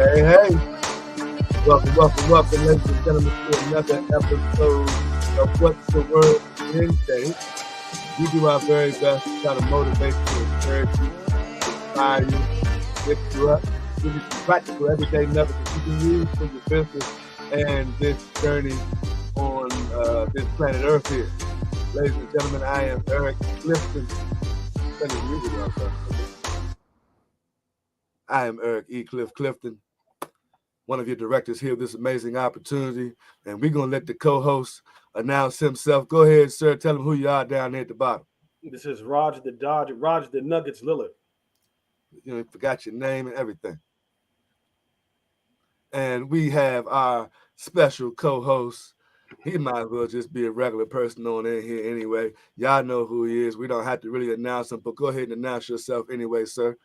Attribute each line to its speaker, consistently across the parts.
Speaker 1: Hey. Welcome, ladies and gentlemen, to another episode of What's the Word Wednesday. We do our very best to try to motivate you, encourage you, inspire you, lift you up, give you some practical everyday nuggets that you can use for your business and this journey on this planet Earth here. Ladies and gentlemen, I am Eric Clifton. I am Eric E. Clifton, one of your directors here with this amazing opportunity, and we're going to let the co-host announce himself. Go ahead, sir. Tell him who you are down there at the bottom.
Speaker 2: This is Roger the Dodger, Roger the Nuggets Lillard.
Speaker 1: You know, forgot your name and everything. And we have our special co-host. He might as well just be a regular person on in here anyway. Y'all know who he is. We don't have to really announce him, but go ahead and announce yourself anyway, sir.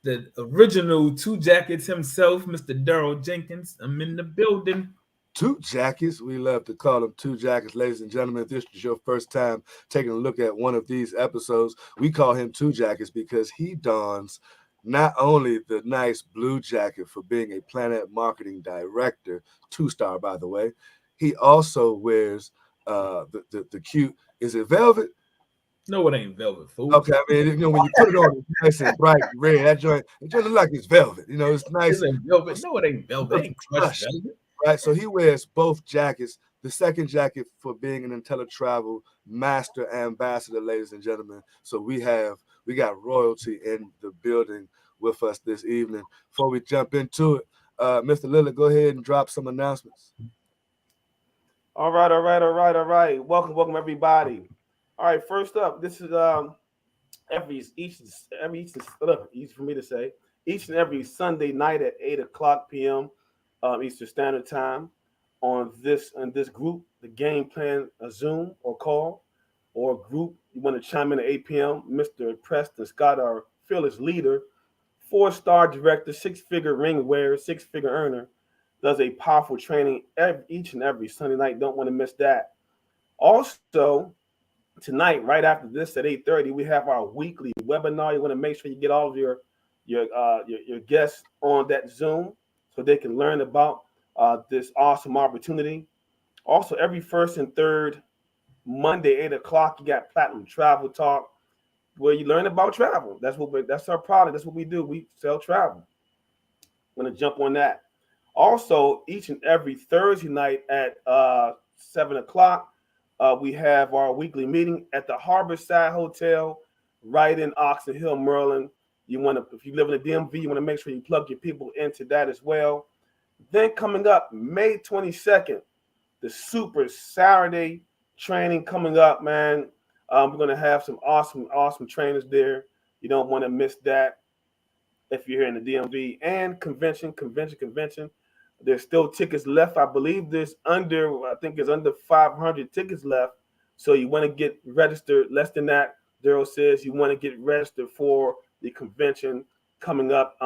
Speaker 3: The original Two Jackets himself, Mr. Daryl Jenkins. I'm in the building.
Speaker 1: Two Jackets. We love to call them Two Jackets, ladies and gentlemen. If this is your first time taking a look at one of these episodes, we call him Two Jackets because he dons not only the nice blue jacket for being a Planet Marketing Director, 2-star by the way, he also wears the cute, is it velvet?
Speaker 3: No, it ain't velvet, fool.
Speaker 1: Okay, I mean, you know, when you put it on, it's nice and bright red. That joint, it just look like it's velvet. You know, it's nice.
Speaker 3: It ain't velvet. No, it ain't velvet. It ain't crushed velvet.
Speaker 1: Right, so he wears both jackets. The second jacket for being an IntelliTravel Master Ambassador, ladies and gentlemen. So we got royalty in the building with us this evening. Before we jump into it, Mr. Lillard, go ahead and drop some announcements.
Speaker 2: All right. Welcome, everybody. All right, first up, this is easy for me to say, each and every Sunday night at 8:00 p.m. Eastern Standard Time on this group, the Game Plan Zoom or call or group. You want to chime in at 8 p.m. Mr. Preston Scott, our fearless leader, 4-star director, 6-figure ring wearer, 6-figure earner, does a powerful training each and every Sunday night. Don't want to miss that. Also, tonight, right after this at 8:30, we have our weekly webinar. You want to make sure you get all of your guests on that Zoom so they can learn about this awesome opportunity. Also, every first and third Monday, 8:00, you got Platinum Travel Talk, where you learn about travel. That's our product. That's what we do. We sell travel. I'm going to jump on that. Also, each and every Thursday night at 7:00, we have our weekly meeting at the Harborside Hotel, right in Oxon Hill, Maryland. If you live in the DMV, you want to make sure you plug your people into that as well. Then coming up, May 22nd, the Super Saturday training coming up, man. We're going to have some awesome trainers there. You don't want to miss that if you're here in the DMV. And convention. There's still tickets left. I believe there's under 500 tickets left. So you want to get registered. Less than that, Daryl says you want to get registered for the convention coming up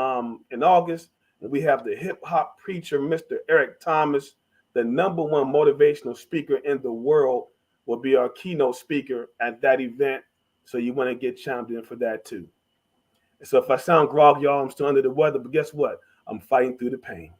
Speaker 2: in August. And we have the hip hop preacher, Mr. Eric Thomas, the #1 motivational speaker in the world, will be our keynote speaker at that event. So you want to get chimed in for that too. So if I sound groggy, y'all, I'm still under the weather, but guess what? I'm fighting through the pain.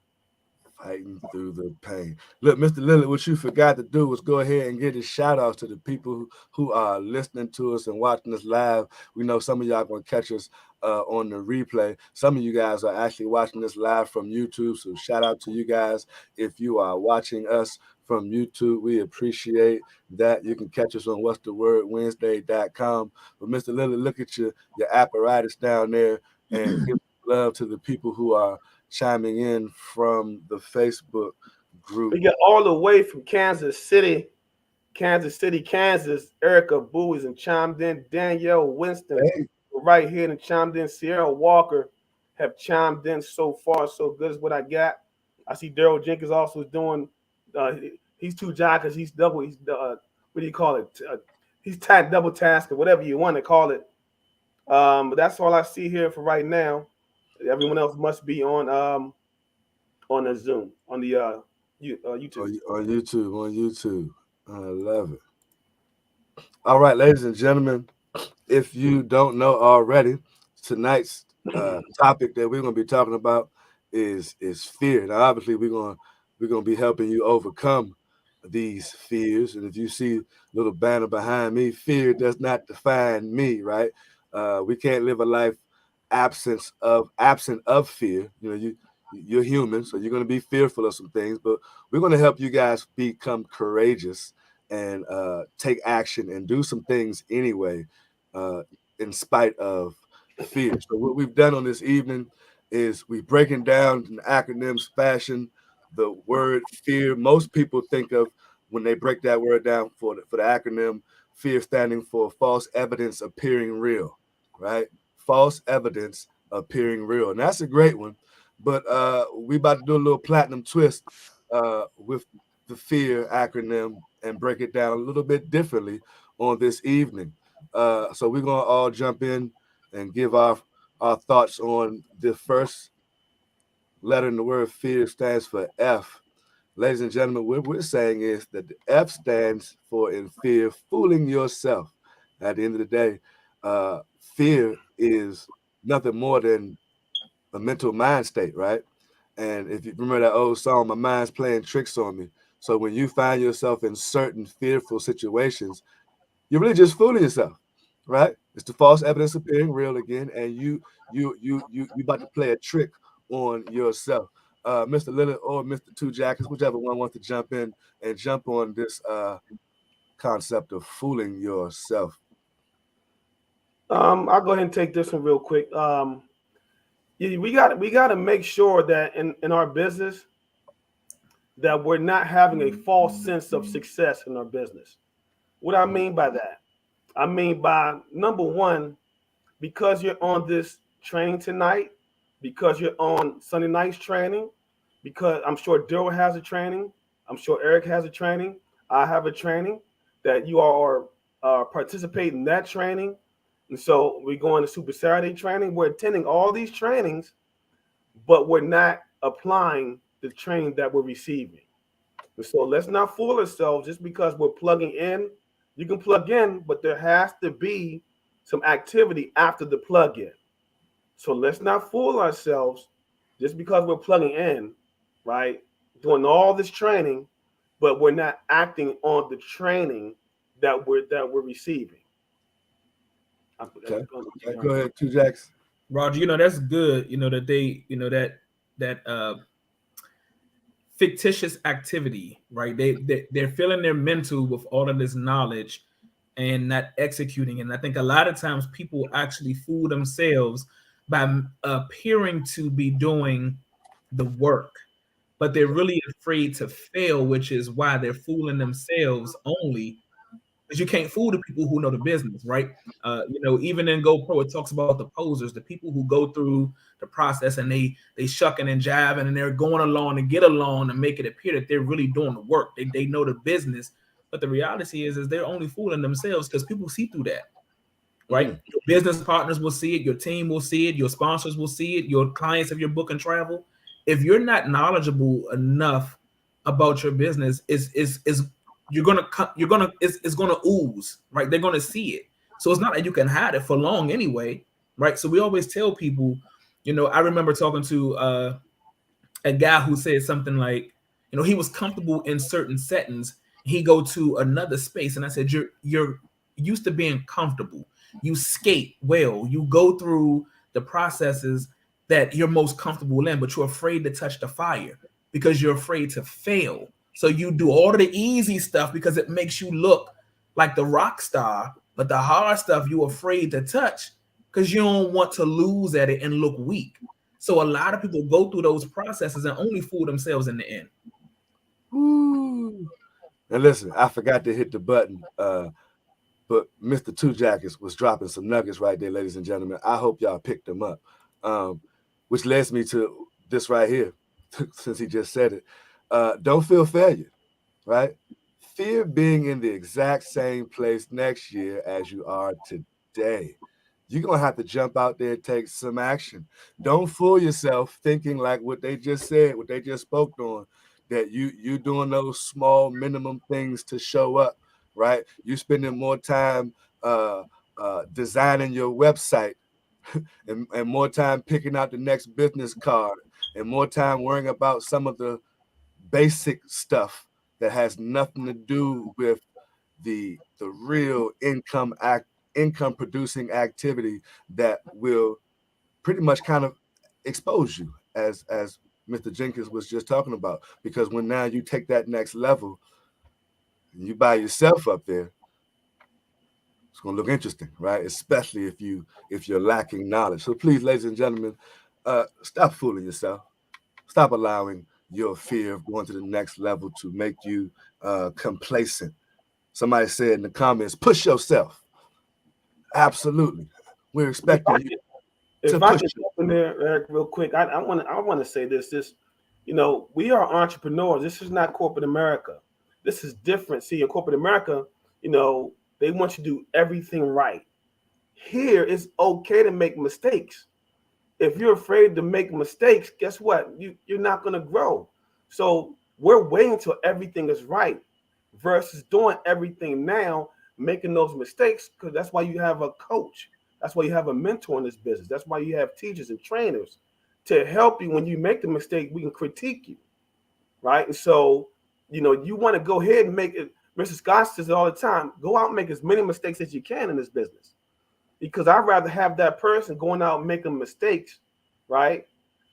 Speaker 1: Look, Mr. Lillard, what you forgot to do was go ahead and give a shout out to the people who are listening to us and watching us live. We know some of y'all are going to catch us on the replay. Some of you guys are actually watching this live from YouTube. So shout out to you guys. If you are watching us from YouTube, we appreciate that. You can catch us on whatsthewordwednesday.com. But Mr. Lillard, look at your apparatus down there and give love to the people who are chiming in from the Facebook group.
Speaker 2: We got all the way from Kansas City, Kansas. Erica Bowies and chimed in. Danielle Winston, right here and chimed in. Sierra Walker have chimed in. So far, so good is what I got. I see Daryl Jenkins also is doing. He's two jackets. He's double. He's what do you call it? He's double task or whatever you want to call it. But that's all I see here for right now. Everyone else must be on the Zoom, on the YouTube.
Speaker 1: On YouTube. I love it. All right, ladies and gentlemen, if you don't know already, tonight's topic that we're going to be talking about is fear. Now, obviously, we're gonna be helping you overcome these fears. And if you see little banner behind me, fear does not define me, right? We can't live a life absent of fear. You know, you're human, so you're gonna be fearful of some things, but we're gonna help you guys become courageous and take action and do some things anyway, uh, in spite of fear. So what we've done on this evening is we're breaking down in acronyms fashion the word fear. Most people think of when they break that word down for the acronym fear standing for false evidence appearing real, right? False evidence appearing real, and that's a great one. But we about to do a little platinum twist with the fear acronym and break it down a little bit differently on this evening. So we're gonna all jump in and give our thoughts on the first letter in the word fear stands for F. Ladies and gentlemen, what we're saying is that the F stands for in fear, fooling yourself. At the end of the day, fear is nothing more than a mental mind state, right? And if you remember that old song, My Mind's Playing Tricks on Me. So when you find yourself in certain fearful situations, you're really just fooling yourself, right? It's the false evidence appearing real again, and you about to play a trick on yourself. Mr. Leonard or Mr. Two Jackets, whichever one wants to jump in and jump on this concept of fooling yourself.
Speaker 2: I'll go ahead and take this one real quick. We got to make sure that in our business that we're not having a false sense of success in our business. What I mean by that, I mean by number one, because you're on this training tonight, because you're on Sunday night's training, because I'm sure Daryl has a training, I'm sure Eric has a training, I have a training, that you are participating in that training. And so we're going to Super Saturday training. We're attending all these trainings, but we're not applying the training that we're receiving. And so let's not fool ourselves just because we're plugging in. You can plug in, but there has to be some activity after the plug in. So let's not fool ourselves just because we're plugging in, right? Doing all this training, but we're not acting on the training that we're receiving.
Speaker 1: Okay, okay, go ahead, Two Jacks.
Speaker 3: Roger, that's good. That they, that fictitious activity, right? They're filling their mental with all of this knowledge and not executing. And I think a lot of times people actually fool themselves by appearing to be doing the work, but they're really afraid to fail, which is why they're fooling themselves only, because you can't fool the people who know the business, right? Even in GoPro, it talks about the posers, the people who go through the process and they shucking and jiving and they're going along to get along and make it appear that they're really doing the work. They know the business, but the reality is they're only fooling themselves because people see through that, right?
Speaker 1: Mm.
Speaker 3: Your business partners will see it, your team will see it, your sponsors will see it, your clients if you're booking travel. If you're not knowledgeable enough about your business, is you're gonna it's gonna ooze, right? They're gonna see it. So it's not that you can hide it for long anyway, right? So we always tell people, I remember talking to a guy who said something like, he was comfortable in certain settings. He go to another space, and I said, you're used to being comfortable. You skate well. You go through the processes that you're most comfortable in, but you're afraid to touch the fire because you're afraid to fail. So you do all of the easy stuff because it makes you look like the rock star, but the hard stuff you're afraid to touch because you don't want to lose at it and look weak. So a lot of people go through those processes and only fool themselves in the end.
Speaker 1: Woo. And listen, I forgot to hit the button. But Mr. Two Jackets was dropping some nuggets right there, ladies and gentlemen. I hope y'all picked them up. Which leads me to this right here, since he just said it. Don't feel failure, right? Fear being in the exact same place next year as you are today. You're gonna have to jump out there and take some action. Don't fool yourself thinking like what they just said, what they just spoke on, that you doing those small minimum things to show up, right? You spending more time uh, designing your website and more time picking out the next business card and more time worrying about some of the basic stuff that has nothing to do with the real income producing activity that will pretty much kind of expose you, as Mr. Jenkins was just talking about. Because when now you take that next level and you by yourself up there, it's going to look interesting, right? Especially if you're lacking knowledge. So please, ladies and gentlemen, stop fooling yourself. Stop allowing your fear of going to the next level to make you complacent. Somebody said in the comments, push yourself. Absolutely. We're
Speaker 2: If I
Speaker 1: expecting you
Speaker 2: could,
Speaker 1: to
Speaker 2: if I
Speaker 1: push
Speaker 2: could
Speaker 1: yourself.
Speaker 2: jump in there, Eric, real quick, I want to say this, we are entrepreneurs. This is not corporate America. This is different. See, in corporate America, you know, they want you to do everything right. Here, it's okay to make mistakes. If you're afraid to make mistakes, guess what? You're not going to grow. So we're waiting until everything is right versus doing everything now, making those mistakes, because that's why you have a coach. That's why you have a mentor in this business. That's why you have teachers and trainers to help you when you make the mistake. We can critique you, right? And so, you want to go ahead and make it. Mr. Scott says it all the time: go out and make as many mistakes as you can in this business, because I'd rather have that person going out and making mistakes, right?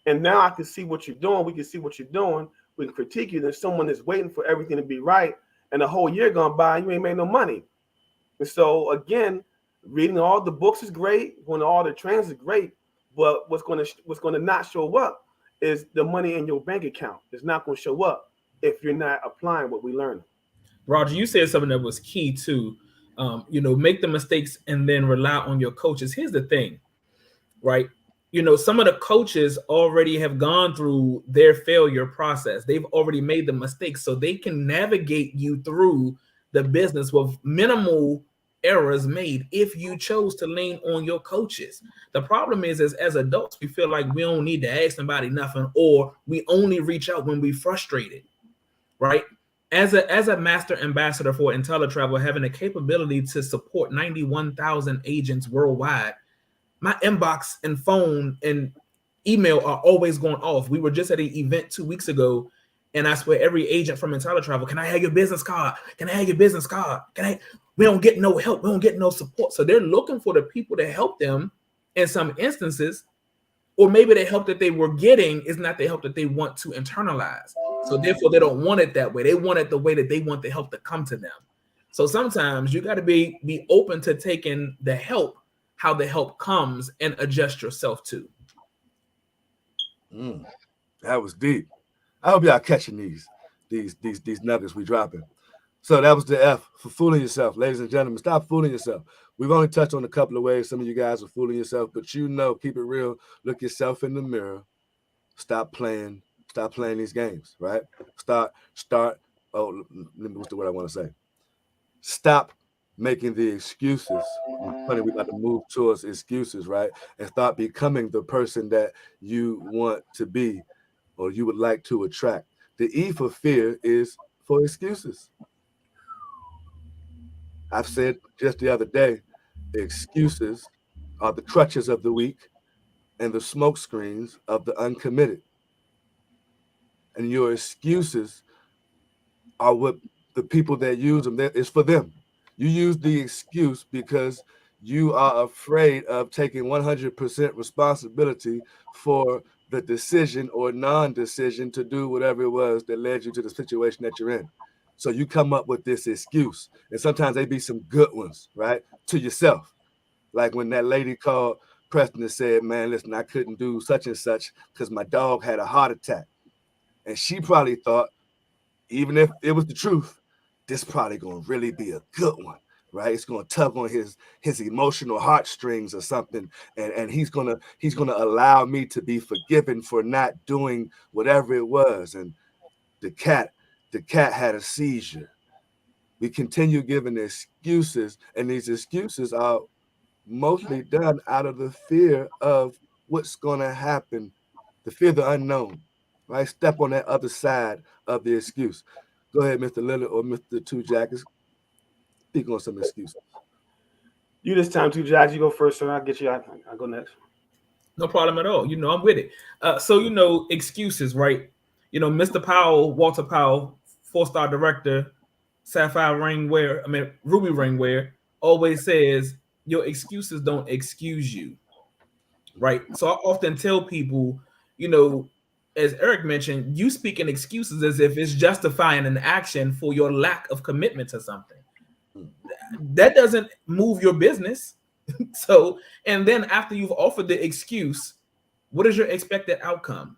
Speaker 2: And now I can see what you're doing. We can see what you're doing. We can critique you. There's someone that's waiting for everything to be right, and the whole year gone by, you ain't made no money. And so again, reading all the books is great, going to all the trainings is great, but what's going to not show up is the money in your bank account. It's not going to show up if you're not applying what we learn.
Speaker 3: Roger, you said something that was key too. Make the mistakes and then rely on your coaches. Here's the thing, right? Some of the coaches already have gone through their failure process. They've already made the mistakes, so they can navigate you through the business with minimal errors made if you chose to lean on your coaches. The problem is as adults, we feel like we don't need to ask somebody nothing, or we only reach out when we're frustrated, right? As a master ambassador for IntelliTravel, having the capability to support 91,000 agents worldwide, my inbox and phone and email are always going off. We were just at an event 2 weeks ago, and I swear every agent from IntelliTravel, can I have your business card? Can I have your business card? Can I? We don't get no help. We don't get no support. So they're looking for the people to help them in some instances, or maybe the help that they were getting is not the help that they want to internalize. So therefore, they don't want it that way. They want it the way that they want the help to come to them. So sometimes you got to be open to taking the help, how the help comes, and adjust yourself to.
Speaker 1: Mm, that was deep. I hope y'all catching these nuggets we dropping. So that was the F for fooling yourself, ladies and gentlemen. Stop fooling yourself. We've only touched on a couple of ways some of you guys are fooling yourself, but keep it real. Look yourself in the mirror. Stop playing. Stop playing these games. Right. Start. Oh, what's the word I want to say? Stop making the excuses. Funny, we got to move towards excuses, right? And start becoming the person that you want to be or you would like to attract. The E for fear is for excuses. I've said just the other day, excuses are the crutches of the weak and the smoke screens of the uncommitted. And your excuses are what the people that use them, it's for them. You use the excuse because you are afraid of taking 100% responsibility for the decision or non-decision to do whatever it was that led you to the situation that you're in. So you come up with this excuse, and sometimes they be some good ones, right? To yourself. Like when that lady called Preston and said, man, listen, I couldn't do such and such because my dog had a heart attack. And she probably thought, even if it was the truth, this probably gonna really be a good one, right? It's gonna tug on his emotional heartstrings or something, and he's gonna allow me to be forgiven for not doing whatever it was. And the cat, the cat had a seizure. We continue giving excuses, and these excuses are mostly done out of the fear of what's gonna happen, the fear of the unknown, right? Step on that other side of the excuse. Go ahead, Mr. Lillard or Mr. Two Jackets. Speak on some excuses.
Speaker 2: You this time too, Jack. You go first, so I'll get you. I go next.
Speaker 3: No problem at all. I'm with it. So excuses, right? Mr. Powell, Walter Powell, 4-star director, Sapphire ring wear, I mean Ruby ring wear, always says your excuses don't excuse you, right? So I often tell people, you know, as Eric mentioned, you speak in excuses as if it's justifying an action for your lack of commitment to something. That doesn't move your business. So, and then after you've offered the excuse, what is your expected outcome?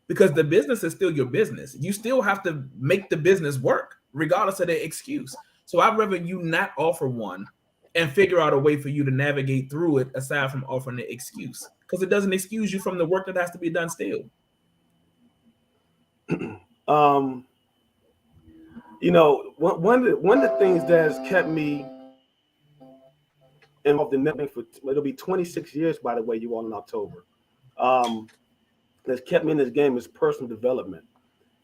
Speaker 3: Because the business is still your business. You still have to make the business work, regardless of the excuse. So I'd rather you not offer one and figure out a way for you to navigate through it aside from offering the excuse. Because it doesn't excuse you from the work that has to be done still.
Speaker 2: um, one of the things that has kept me involved in networking for it'll be 26 years, by the way, you all in October. Um, that's kept me in this game is personal development.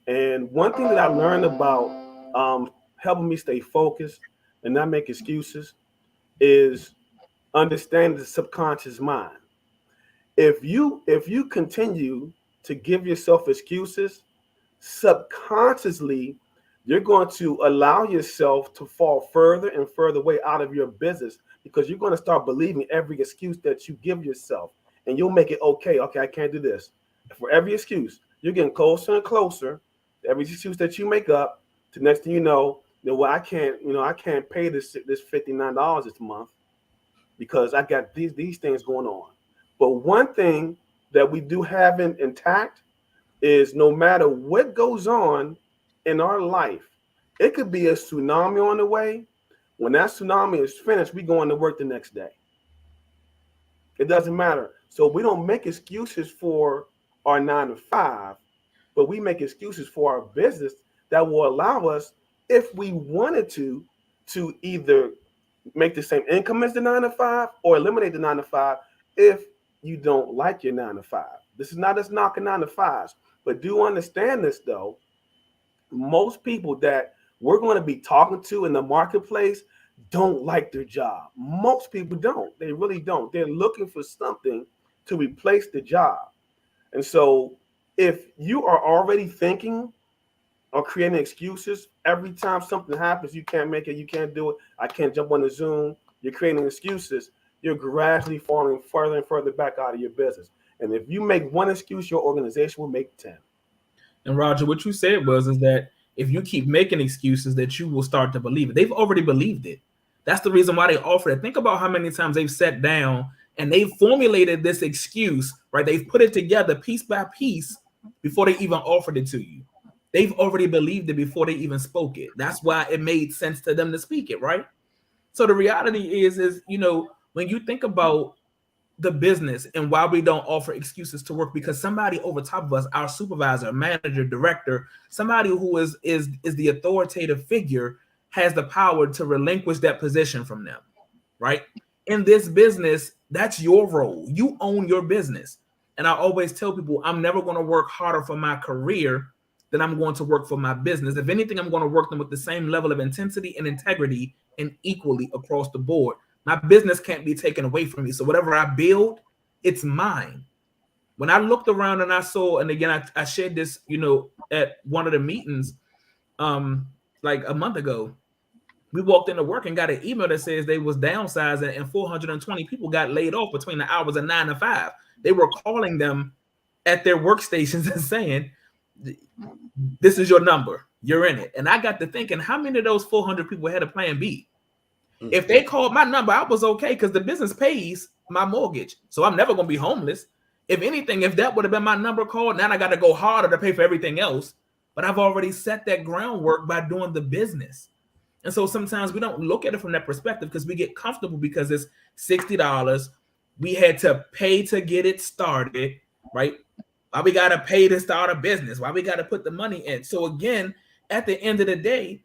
Speaker 2: And one thing that I learned about helping me stay focused and not make excuses is understanding the subconscious mind. If you continue to give yourself excuses, subconsciously you're going to allow yourself to fall further and further away out of your business because you're going to start believing every excuse that you give yourself, and you'll make it okay. Okay, I can't do this. For every excuse, you're getting closer and closer. Every excuse that you make up, to next thing well, I can't pay this $59 this month because I got these things going on. But one thing that we do have intact is no matter what goes on in our life, it could be a tsunami on the way. When that tsunami is finished, we go into work the next day. It doesn't matter. So we don't make excuses for our 9 to 5, but we make excuses for our business that will allow us, if we wanted to either make the same income as the 9 to 5 or eliminate the 9 to 5 if you don't like your 9 to 5. This is not us knocking 9 to 5s, but do understand this though. Most people that we're going to be talking to in the marketplace don't like their job. Most people don't. They really don't. They're looking for something to replace the job. And so if you are already thinking or creating excuses every time something happens, you can't make it, you can't do it, I can't jump on the Zoom, you're creating excuses, you're gradually falling further and further back out of your business. And if you make one excuse, your organization will make 10.
Speaker 3: And Roger, what you said was is that if you keep making excuses, that you will start to believe it. They've already believed it. That's the reason why they offer it. Think about how many times they've sat down and they've formulated this excuse, right? They've put it together piece by piece before they even offered it to you. They've already believed it before they even spoke it. That's why it made sense to them to speak it, right? So the reality is when you think about the business and why we don't offer excuses to work, because somebody over top of us, our supervisor, manager, director, somebody who is the authoritative figure, has the power to relinquish that position from them, right? In this business, that's your role. You own your business. And I always tell people, I'm never going to work harder for my career than I'm going to work for my business. If anything, I'm going to work them with the same level of intensity and integrity and equally across the board. My business can't be taken away from me. So whatever I build, it's mine. When I looked around and I saw, and again, I shared this, at one of the meetings, like a month ago, we walked into work and got an email that says they was downsizing and 420 people got laid off between the hours of 9 to 5. They were calling them at their workstations and saying, this is your number. You're in it. And I got to thinking, how many of those 400 people had a plan B? If they called my number, I was okay because the business pays my mortgage. So I'm never going to be homeless. If anything, if that would have been my number called, now I got to go harder to pay for everything else. But I've already set that groundwork by doing the business. And so sometimes we don't look at it from that perspective because we get comfortable because it's $60. We had to pay to get it started, right? Why we got to pay to start a business? Why we got to put the money in? So again, at the end of the day,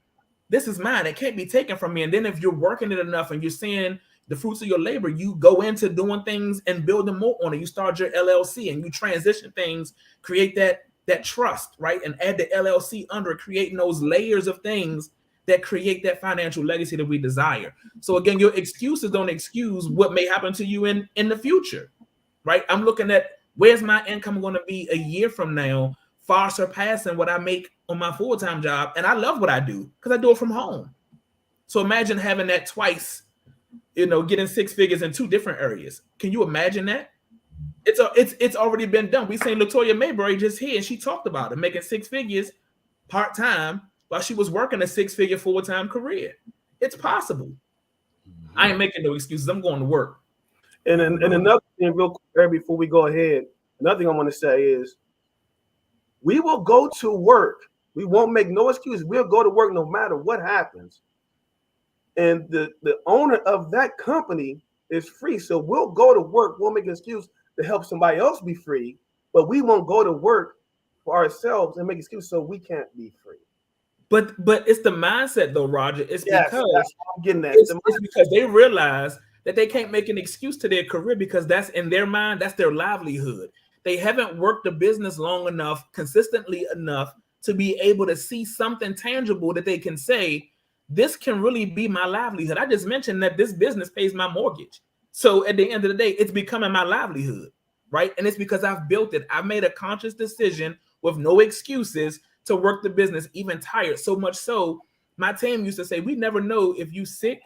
Speaker 3: this is mine. It can't be taken from me. And then if you're working it enough and you're seeing the fruits of your labor, you go into doing things and building more on it. You start your LLC and you transition things, create that trust, right? And add the LLC under it, creating those layers of things that create that financial legacy that we desire. So again, your excuses don't excuse what may happen to you in the future. right? I'm looking at where's my income going to be a year from now, far surpassing what I make on my full-time job. And I love what I do because I do it from home. So imagine having that twice, getting six figures in two different areas. Can you imagine that? It's already been done. We seen Latoya Mayberry just here, and she talked about it, making six figures part-time while she was working a six-figure full-time career. It's possible. I ain't making no excuses. I'm going to work.
Speaker 2: And another thing, real quick, before we go ahead, another thing I want to say is we will go to work. We won't make no excuses. We'll go to work no matter what happens. And the owner of that company is free. So we'll go to work. We'll make an excuse to help somebody else be free, but we won't go to work for ourselves and make excuses so we can't be free.
Speaker 3: But it's the mindset though, Roger. It's
Speaker 2: Yes,
Speaker 3: because
Speaker 2: that's what I'm getting at.
Speaker 3: it's because they realize that they can't make an excuse to their career because that's in their mind, that's their livelihood. They haven't worked the business long enough, consistently enough to be able to see something tangible that they can say, this can really be my livelihood. I just mentioned that this business pays my mortgage. So at the end of the day, it's becoming my livelihood, right? And it's because I've built it. I made a conscious decision with no excuses to work the business, even tired. So much so, my team used to say, we never know if you sick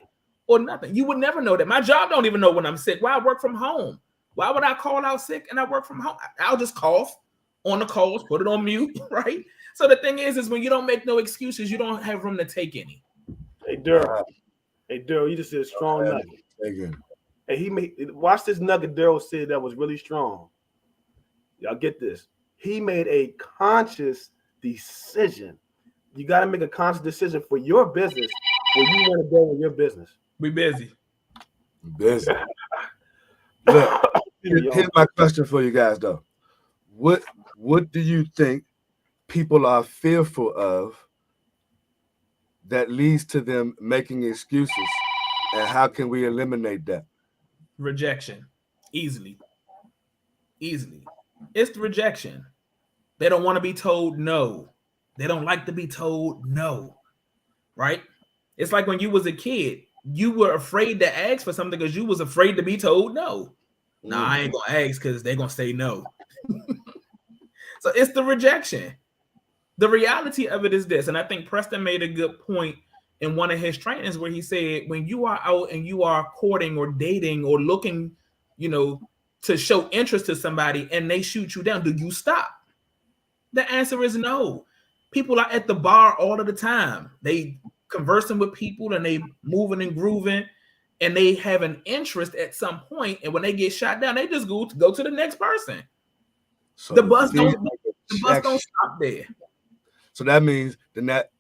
Speaker 3: or nothing. You would never know that. My job don't even know when I'm sick. Why I work from home? Why would I call out sick and I work from home? I'll just cough on the calls, put it on mute, right? So the thing is when you don't make no excuses, you don't have room to take any.
Speaker 2: Hey, Daryl, you just said strong nugget.
Speaker 1: Again.
Speaker 2: And he made watch this nugget Daryl said that was really strong. Y'all get this. He made a conscious decision. You got to make a conscious decision for your business where you want to go in your business.
Speaker 3: We busy.
Speaker 1: Busy. Look, here's my question for you guys though. What do you think people are fearful of that leads to them making excuses, and how can we eliminate that?
Speaker 3: Rejection. Easily. It's the rejection. They don't want to be told no. They don't like to be told no, right? It's like when you was a kid, you were afraid to ask for something because you was afraid to be told no. Nah, I ain't gonna ask because they're gonna say no. So it's the rejection. The reality of it is this, and I think Preston made a good point in one of his trainings where he said, when you are out and you are courting or dating or looking, to show interest to somebody and they shoot you down, do you stop? The answer is no. People are at the bar all of the time. They conversing with people and they moving and grooving and they have an interest at some point. And when they get shot down, they just go to the next person. So the bus don't stop there.
Speaker 1: So that means then that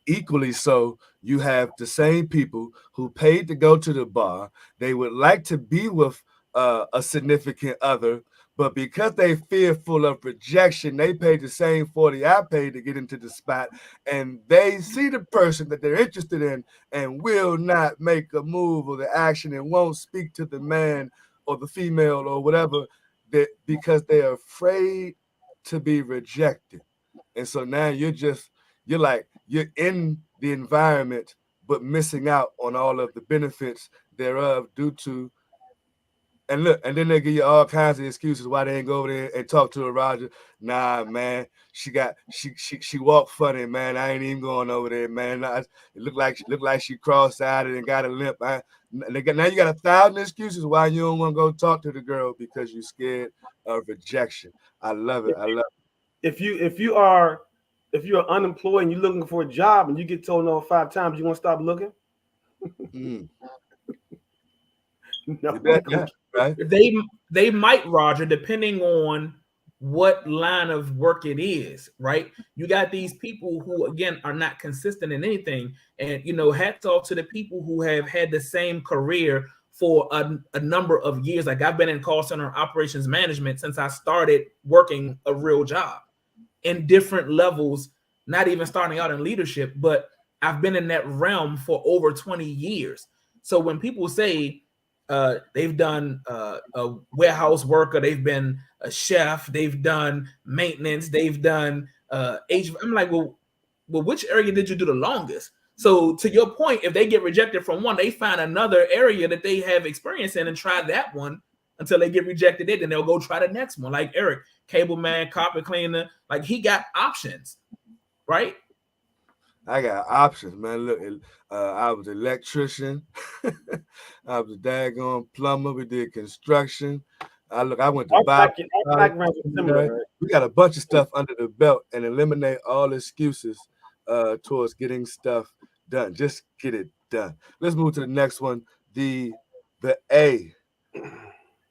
Speaker 1: equally so, you have the same people who paid to go to the bar. They would like to be with a significant other, but because they fearful of rejection, they paid the same 40 I paid to get into the spot, and they see the person that they're interested in and will not make a move or the action and won't speak to the man or the female or whatever, that because they're afraid to be rejected. And so now you're in the environment but missing out on all of the benefits thereof due to. And look, and then they give you all kinds of excuses why they ain't go over there and talk to her, Roger. Nah, man, she walked funny, man. I ain't even going over there, man. It looked like she cross-eyed and got a limp. Now you got 1,000 excuses why you don't want to go talk to the girl because you're scared of rejection. I love it.
Speaker 2: If you're unemployed and you're looking for a job and you get told no 5 times, you want to stop looking?
Speaker 3: No, right? They might, Roger, depending on what line of work it is, right? You got these people who, again, are not consistent in anything. And, hats off to the people who have had the same career for a number of years. Like I've been in call center operations management since I started working a real job in different levels, not even starting out in leadership, but I've been in that realm for over 20 years. So when people say, they've done a warehouse worker, they've been a chef, they've done maintenance, they've done I'm like, well, which area did you do the longest? So to your point, if they get rejected from one, they find another area that they have experience in and try that one until they get rejected it, then they'll go try the next one. Like Eric, cable man, carpet cleaner, like he got options, right?
Speaker 1: I got options, man. Look, I was an electrician. I was a daggone plumber. We did construction. I went to Bible
Speaker 2: Our
Speaker 1: college.
Speaker 2: backgrounds are similar, Eric.
Speaker 1: We got a bunch of stuff under the belt and eliminate all excuses towards getting stuff done. Just get it done. Let's move to the next one. The A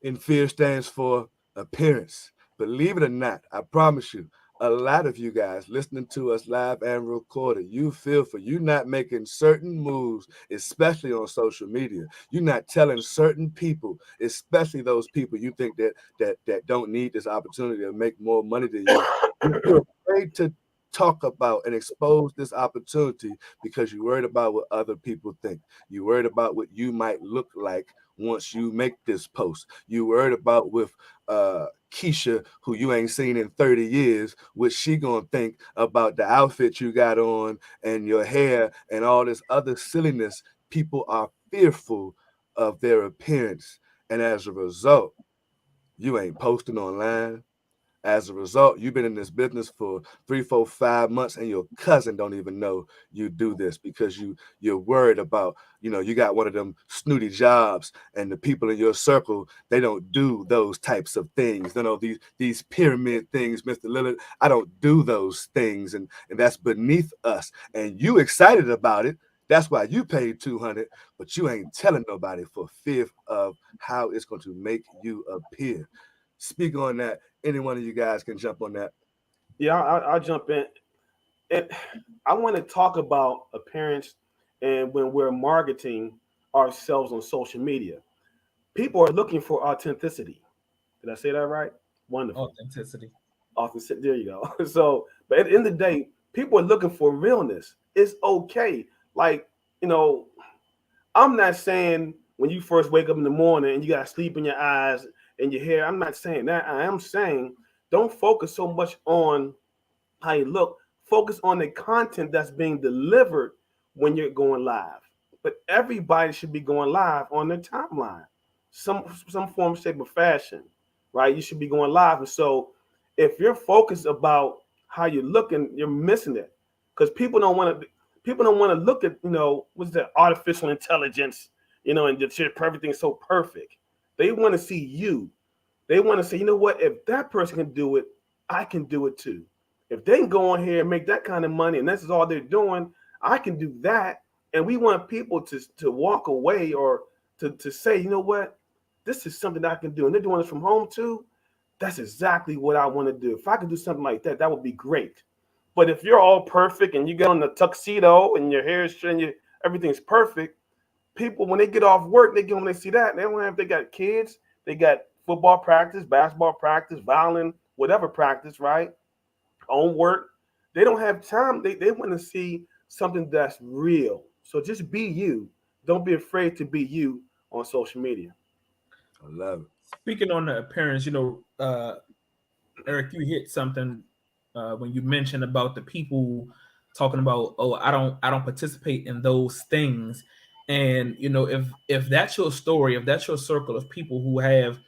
Speaker 1: in fear stands for appearance. Believe it or not, I promise you, a lot of you guys listening to us live and recorded, you feel for you not making certain moves, especially on social media. You're not telling certain people, especially those people you think that don't need this opportunity to make more money than you. You're afraid to talk about and expose this opportunity because you're worried about what other people think. You're worried about what you might look like once you make this post. You worried about with Keisha, who you ain't seen in 30 years, what she gonna think about the outfit you got on and your hair and all this other silliness. People are fearful of their appearance. And as a result, you ain't posting online. As a result, you've been in this business for 3, 4, 5 months, and your cousin don't even know you do this because you're worried about, you got one of them snooty jobs, and the people in your circle, they don't do those types of things. These pyramid things, Mr. Lillard. I don't do those things, and that's beneath us. And you excited about it. That's why you paid 200, but you ain't telling nobody for fear of how it's going to make you appear. Speak on that. Any one of you guys can jump on that.
Speaker 2: Yeah, I'll jump in. And I want to talk about appearance and when we're marketing ourselves on social media. People are looking for authenticity. Did I say that right? Wonderful.
Speaker 3: Authenticity.
Speaker 2: Authenticity. There you go. So, but at the end of the day, people are looking for realness. It's okay. Like, you know, I'm not saying when you first wake up in the morning and you got sleep in your eyes and your hair. I'm not saying that. I am saying don't focus so much on how you look. Focus on the content that's being delivered when you're going live. But everybody should be going live on their timeline, some form, shape, or fashion, right? You should be going live, and so if you're focused about how you're looking, you're missing it because people don't want to look at what's that artificial intelligence, and just everything's so perfect. They want to see you. They want to say, you know what? If that person can do it, I can do it too. If they can go on here and make that kind of money, and this is all they're doing, I can do that. And we want people to walk away or to say, you know what? This is something I can do. And they're doing this from home too. That's exactly what I want to do. If I could do something like that, that would be great. But if you're all perfect and you get on the tuxedo and your hair is and everything's perfect, people when they get off work, they get home, they see that, and they got kids, they got football practice, basketball practice, violin, whatever practice, right? Homework. They don't have time. They want to see something that's real. So just be you. Don't be afraid to be you on social media.
Speaker 1: I love it.
Speaker 3: Speaking on the appearance, Eric, you hit something when you mentioned about the people talking about, oh, I don't participate in those things. And if that's your story, if that's your circle of people who have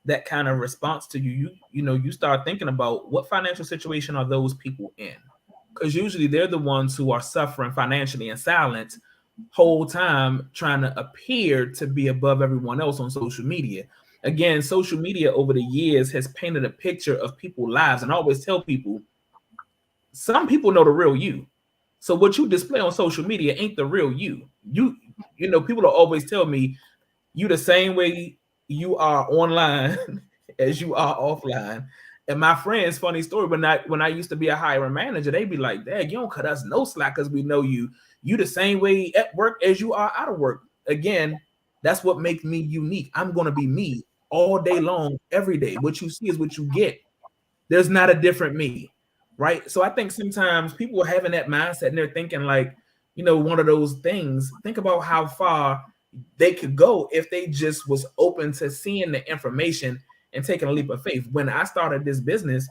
Speaker 3: that kind of response to you, you start thinking about what financial situation are those people in? Because usually they're the ones who are suffering financially in silence whole time trying to appear to be above everyone else on social media. Again, social media over the years has painted a picture of people's lives, and I always tell people some people know the real you. So what you display on social media ain't the real you. People will always tell me you the same way you are online as you are offline. And my friends, funny story, when I used to be a hiring manager, they'd be like, "Dad, you don't cut us no slack because we know you. You the same way at work as you are out of work." Again, that's what makes me unique. I'm gonna be me all day long, every day. What you see is what you get. There's not a different me, right? So I think sometimes people are having that mindset and they're thinking like, one of those things. Think about how far they could go if they just was open to seeing the information and taking a leap of faith. When I started this business,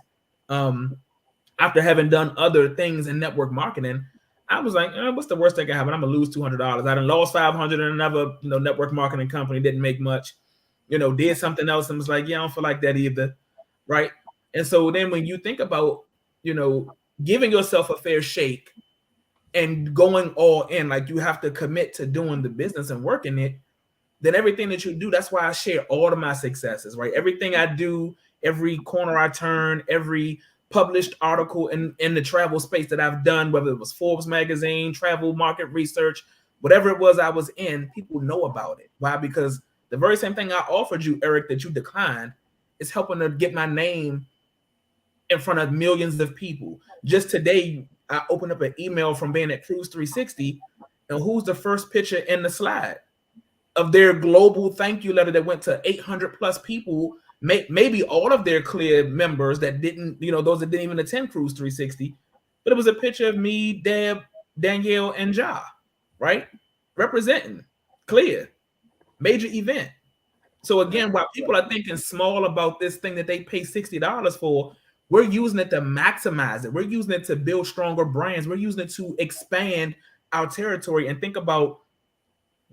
Speaker 3: after having done other things in network marketing, I was like, what's the worst that can happen? I'm gonna lose $200. I done lost 500 in another, network marketing company, didn't make much. did something else and was like, yeah, I don't feel like that either, right? And so then when you think about, you know, giving yourself a fair shake and going all in, like you have to commit to doing the business and working it, then everything that you do, that's why I share all of my successes, right? Everything I do, every corner I turn, every published article in the travel space that I've done, whether it was Forbes magazine, travel market research, whatever it was I was in, people know about it. Why? Because the very same thing I offered you, Eric, that you declined, is helping to get my name in front of millions of people. Just today, I opened up an email from being at Cruise 360, and who's the first picture in the slide of their global thank you letter that went to 800 plus people, maybe all of their clear members that didn't, those that didn't even attend Cruise 360, but it was a picture of me, Deb, Danielle, and Ja, right? Representing clear, major event. So again, while people are thinking small about this thing that they pay $60 for, we're using it to maximize it. We're using it to build stronger brands. We're using it to expand our territory and think about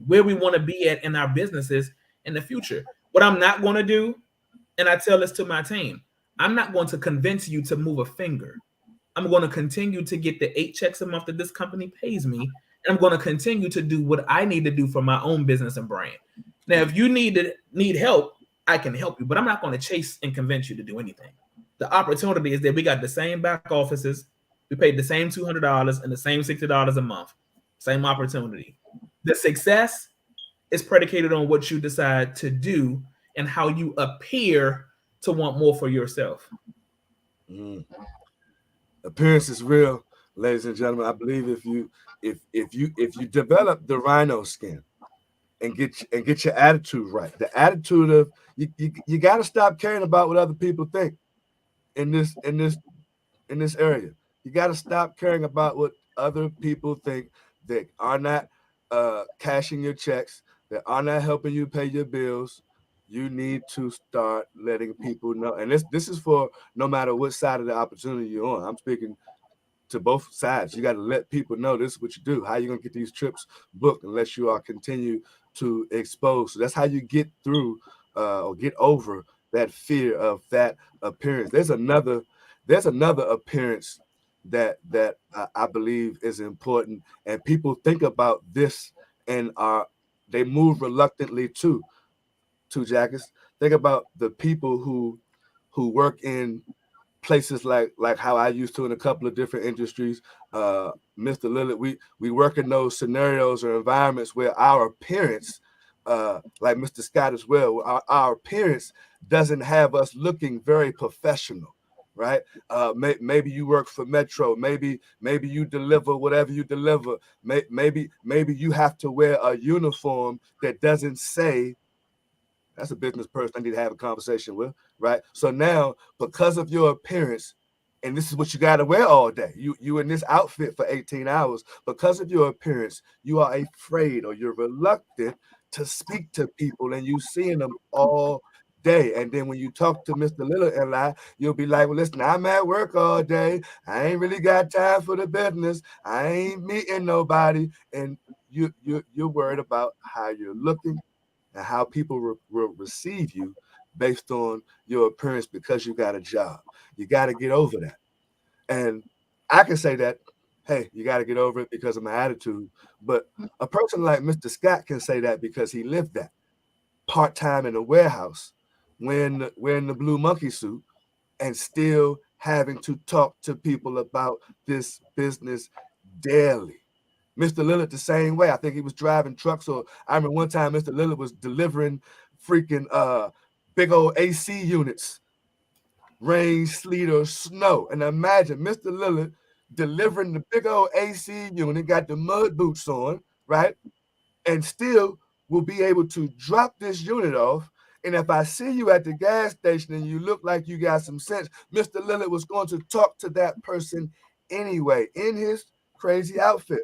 Speaker 3: where we want to be at in our businesses in the future. What I'm not going to do, and I tell this to my team, I'm not going to convince you to move a finger. I'm going to continue to get the 8 checks a month that this company pays me, and I'm going to continue to do what I need to do for my own business and brand. Now, if you need help, I can help you, but I'm not going to chase and convince you to do anything. The opportunity is that we got the same back offices, we paid the same $200 and the same $60 a month, same opportunity. The success is predicated on what you decide to do and how you appear to want more for yourself.
Speaker 1: Mm. Appearance is real, ladies and gentlemen. I believe if you develop the rhino skin and get your attitude right, the attitude of you got to stop caring about what other people think in this area. You got to stop caring about what other people think that are not cashing your checks, that are not helping you pay your bills. You need to start letting people know. And this is for no matter what side of the opportunity you're on. I'm speaking to both sides. You got to let people know this is what you do. How you gonna get these trips booked unless you are continue to expose. So that's how you get through or get over that fear of that appearance. There's another appearance that I believe is important, and people think about this and are they move reluctantly to jackets. Think about the people who work in places like how I used to in a couple of different industries. Mr. Lillard, we work in those scenarios or environments where our appearance, like Mr. Scott as well, our appearance doesn't have us looking very professional. Right? Maybe you work for Metro. Maybe you deliver whatever you deliver. Maybe you have to wear a uniform that doesn't say that's a business person I need to have a conversation with, right? So now, because of your appearance, and this is what you got to wear all day. You in this outfit for 18 hours. Because of your appearance, you are afraid or you're reluctant to speak to people, and you seeing them all day. And then when you talk to Mr. Lillard and you'll be like, well, listen, I'm at work all day. I ain't really got time for the business. I ain't meeting nobody. And you're worried about how you're looking and how people will receive you based on your appearance because you got a job. You got to get over that. And I can say that, hey, you got to get over it because of my attitude. But a person like Mr. Scott can say that because he lived that part-time in a warehouse, wearing the blue monkey suit and still having to talk to people about this business daily. Mr. Lillard the same way. I think he was driving trucks, or I remember one time Mr. Lillard was delivering freaking big old AC units, rain, sleet, or snow. And imagine Mr. Lillard delivering the big old AC unit, got the mud boots on, right? And still will be able to drop this unit off. And if I see you at the gas station and you look like you got some sense, Mr. Lillard was going to talk to that person anyway in his crazy outfit.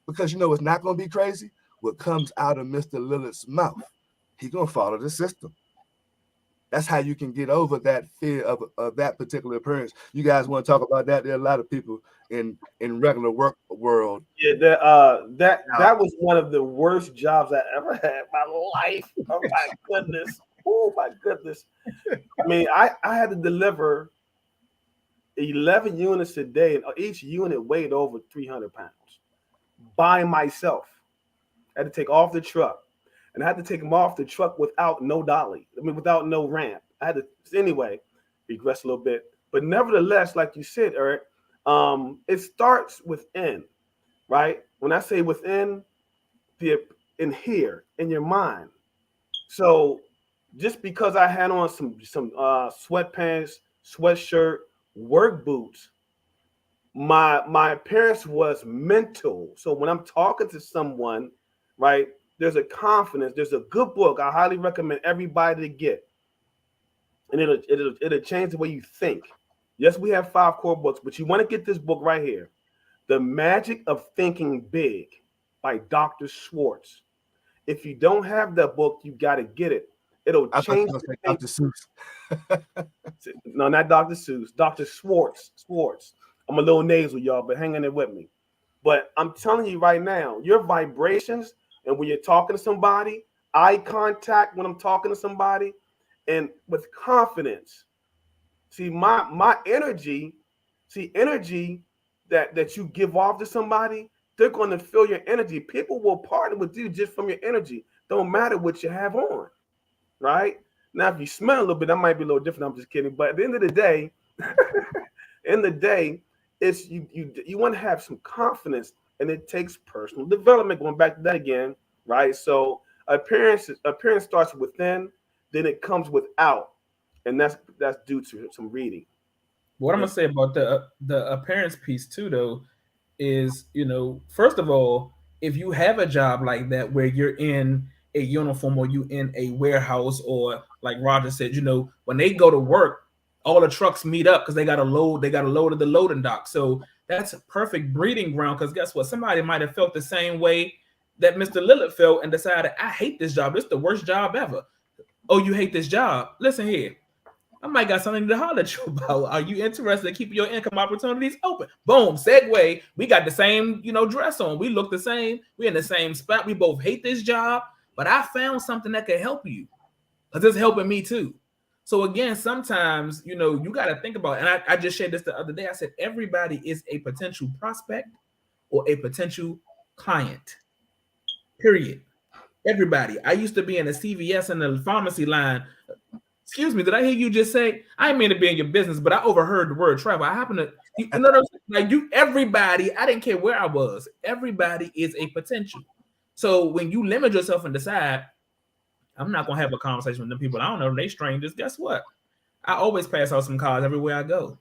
Speaker 1: Because you know it's not going to be crazy? What comes out of Mr. Lillard's mouth. He's going to follow the system. That's how you can get over that fear of that particular appearance. You guys want to talk about that? There are a lot of people in regular work world.
Speaker 2: Yeah, that was one of the worst jobs I ever had in my life. Oh my goodness. Oh my goodness. I mean, I had to deliver 11 units a day, and each unit weighed over 300 pounds by myself. I had to take off the truck, and I had to take them off the truck without no dolly. I mean, without no ramp. I had to anyway. Regress a little bit, but nevertheless, like you said, Eric, it starts within, right? When I say within, the in here in your mind. So just because I had on some sweatpants, sweatshirt, work boots, my appearance was mental. So when I'm talking to someone, right, there's a confidence. There's a good book I highly recommend everybody to get, and it'll change the way you think. Yes, we have 5 core books, but you want to get this book right here, The Magic of Thinking Big by Dr. Schwartz. If you don't have that book, you got to get it. It'll
Speaker 1: I thought
Speaker 2: change
Speaker 1: you were
Speaker 2: the
Speaker 1: going to say
Speaker 2: think.
Speaker 1: Dr. Seuss.
Speaker 2: No, not Dr. Seuss. Dr. Schwartz. Schwartz. I'm a little nasal, y'all, but hang in there with me. But I'm telling you right now, your vibrations and when you're talking to somebody, eye contact when I'm talking to somebody, and with confidence. See, my energy, see, energy that you give off to somebody, they're going to feel your energy. People will partner with you just from your energy. Don't matter what you have on, right? Now, if you smell a little bit, that might be a little different. I'm just kidding. But at the end of the day, in the day, it's you want to have some confidence, and it takes personal development. Going back to that again, right? So appearance starts within, then it comes without, and that's due to some reading.
Speaker 3: What I'm
Speaker 2: And
Speaker 3: gonna say about the appearance piece too, though, is, first of all, if you have a job like that where you're in a uniform or you in a warehouse, or like Roger said, when they go to work, all the trucks meet up because they got to load at the loading dock. So that's a perfect breeding ground, because guess what? Somebody might have felt the same way that Mr. Lillard felt and decided, I hate this job. It's the worst job ever. Oh, you hate this job? Listen here. I might got something to holler at you about. Are you interested in keeping your income opportunities open? Boom, segue. We got the same, dress on. We look the same. We in the same spot. We both hate this job, but I found something that can help you, because it's helping me too. So again, sometimes, you got to think about, and I just shared this the other day. I said, everybody is a potential prospect or a potential client, period. Everybody. I used to be in a CVS and the pharmacy line. Excuse me, did I hear you just say? I didn't mean to be in your business, but I overheard the word travel. I happen to, you know what I'm saying? Like, everybody, I didn't care where I was. Everybody is a potential. So when you limit yourself and decide, I'm not gonna have a conversation with them people, I don't know, they strangers. Guess what? I always pass out some cards everywhere I go.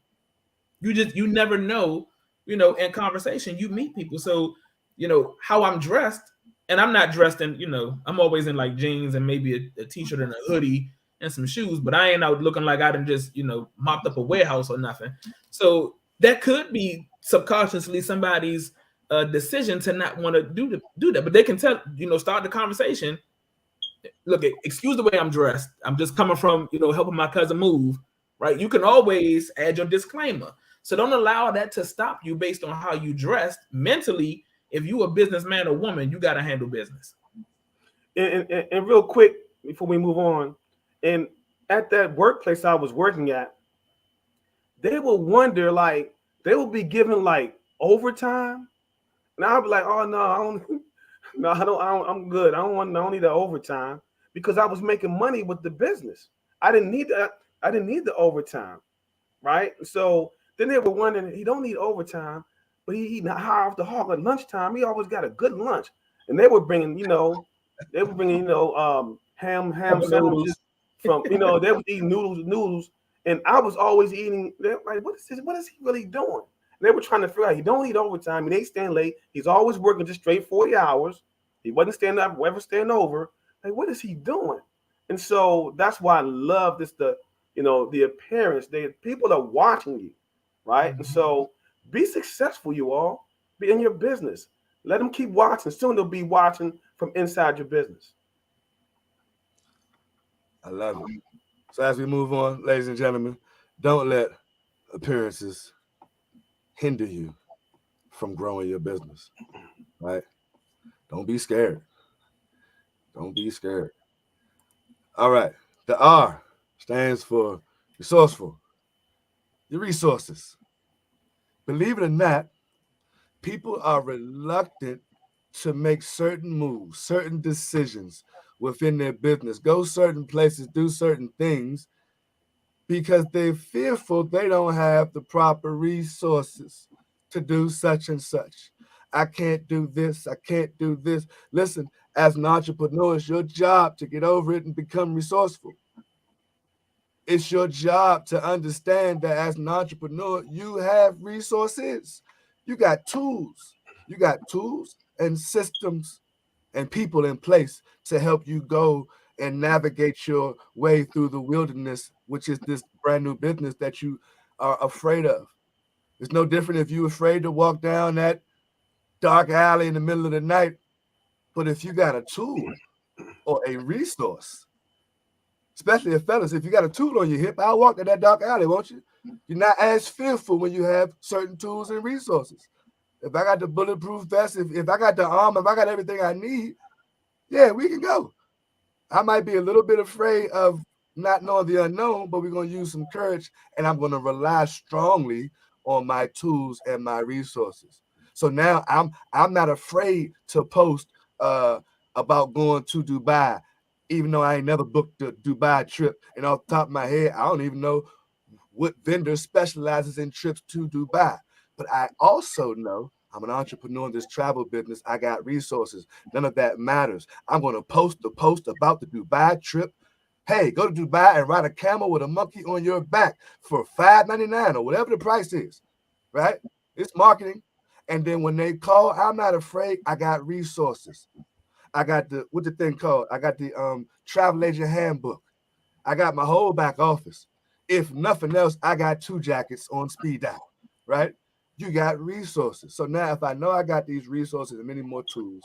Speaker 3: You never know, in conversation you meet people. So, how I'm dressed, and I'm not dressed in, I'm always in like jeans and maybe a t-shirt and a hoodie and some shoes, but I ain't out looking like I done just, mopped up a warehouse or nothing. So that could be subconsciously somebody's decision to not want to do that. But they can tell, start the conversation. Look, excuse the way I'm dressed. I'm just coming from, helping my cousin move, right? You can always add your disclaimer. So don't allow that to stop you based on how you dressed mentally. If you a businessman or woman, you got to handle business.
Speaker 2: and real quick before we move on, and at that workplace I was working at, they will wonder, like, they will be given like overtime, and I'll be like, oh no, I don't, no, I don't, I'm good. I don't need the overtime, because I was making money with the business. I didn't need that. I didn't need the overtime, right? So then they were wondering, he don't need overtime, but he not high off the hog at lunchtime. He always got a good lunch, and they were bringing, ham
Speaker 3: Noodles.
Speaker 2: sandwiches from, they was eating noodles, and I was always eating. They're like, what is this? What is he really doing? And they were trying to figure out. He don't need overtime. He ain't staying late. He's always working just straight 40 hours. He wasn't staying up, ever staying over. Like, what is he doing? And so that's why I love this. The appearance. People are watching you, right? And so be successful, you all. Be in your business. Let them keep watching. Soon they'll be watching from inside your business.
Speaker 1: I love it. So as we move on, ladies and gentlemen, don't let appearances hinder you from growing your business, right? Don't be scared. Don't be scared. All right. The R stands for resourceful. Your resources. Believe it or not, people are reluctant to make certain moves, certain decisions within their business, go certain places, do certain things because they're fearful they don't have the proper resources to do such and such. I can't do this. I can't do this. Listen, as an entrepreneur, it's your job to get over it and become resourceful. It's your job to understand that as an entrepreneur, you have resources. You got tools. You got tools and systems and people in place to help you go and navigate your way through the wilderness, which is this brand new business that you are afraid of. It's no different if you're afraid to walk down that dark alley in the middle of the night. But if you got a tool or a resource, especially if fellas, if you got a tool on your hip, I'll walk in that dark alley, won't you? You're not as fearful when you have certain tools and resources. If I got the bulletproof vest, if I got the arm, if I got everything I need, yeah, we can go. I might be a little bit afraid of not knowing the unknown, but we're going to use some courage and I'm going to rely strongly on my tools and my resources. So now I'm not afraid to post about going to Dubai, even though I ain't never booked the Dubai trip. And off the top of my head, I don't even know what vendor specializes in trips to Dubai. But I also know I'm an entrepreneur in this travel business. I got resources. None of that matters. I'm going to post the post about the Dubai trip. Hey, go to Dubai and ride a camel with a monkey on your back for $5.99 or whatever the price is, right? It's marketing. And then when they call, I'm not afraid. I got resources. I got what the thing called? I got the travel agent handbook. I got my whole back office. If nothing else, I got 2 jackets on speed dial, right? You got resources. So now if I know I got these resources and many more tools,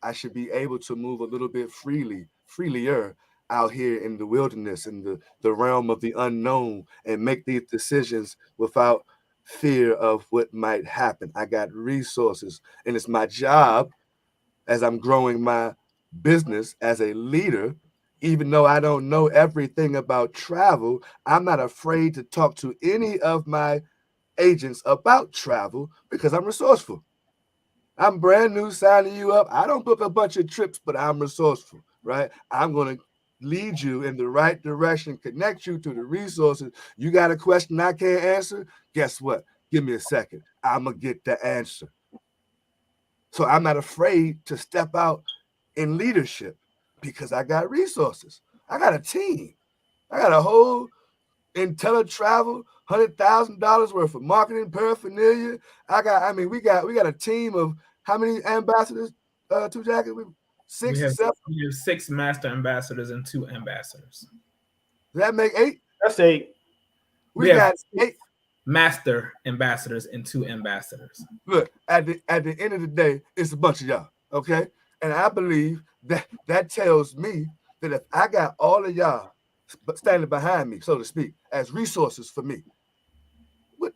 Speaker 1: I should be able to move a little bit freelier out here in the wilderness, in the realm of the unknown, and make these decisions without fear of what might happen. I got resources, and it's my job as I'm growing my business as a leader, even though I don't know everything about travel, I'm not afraid to talk to any of my agents about travel because I'm resourceful. I'm brand new signing you up. I don't book a bunch of trips, but I'm resourceful, right? I'm going to lead you in the right direction, connect you to the resources. You got a question I can't answer? Guess what? Give me a second. I'm going to get the answer. So I'm not afraid to step out in leadership because I got resources. I got a team. I got a whole IntelliTravel, $100,000 worth of marketing paraphernalia. We got a team of how many ambassadors? 2 jackets,
Speaker 3: We
Speaker 1: six,
Speaker 3: have
Speaker 1: seven.
Speaker 3: we have 6 master ambassadors and 2 ambassadors.
Speaker 1: Does that make 8?
Speaker 2: That's a
Speaker 3: We
Speaker 1: We
Speaker 3: have
Speaker 1: got 8.
Speaker 3: master ambassadors and 2 ambassadors.
Speaker 1: Look, at the end of the day, it's a bunch of y'all, okay? And I believe that tells me that if I got all of y'all standing behind me, so to speak, as resources for me, what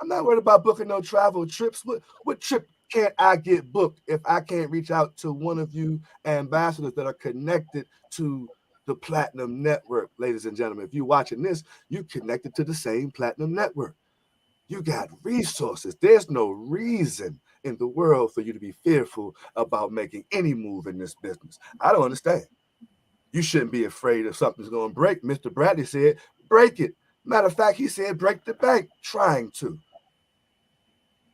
Speaker 1: I'm not worried about booking no travel trips. What trip can't I get booked if I can't reach out to one of you ambassadors that are connected to the Platinum Network, ladies and gentlemen? If you're watching this, you connected to the same Platinum Network. You got resources. There's no reason in the world for you to be fearful about making any move in this business. I don't understand. You shouldn't be afraid if something's going to break. Mr. Bradley said, break it. Matter of fact, he said, break the bank, trying to.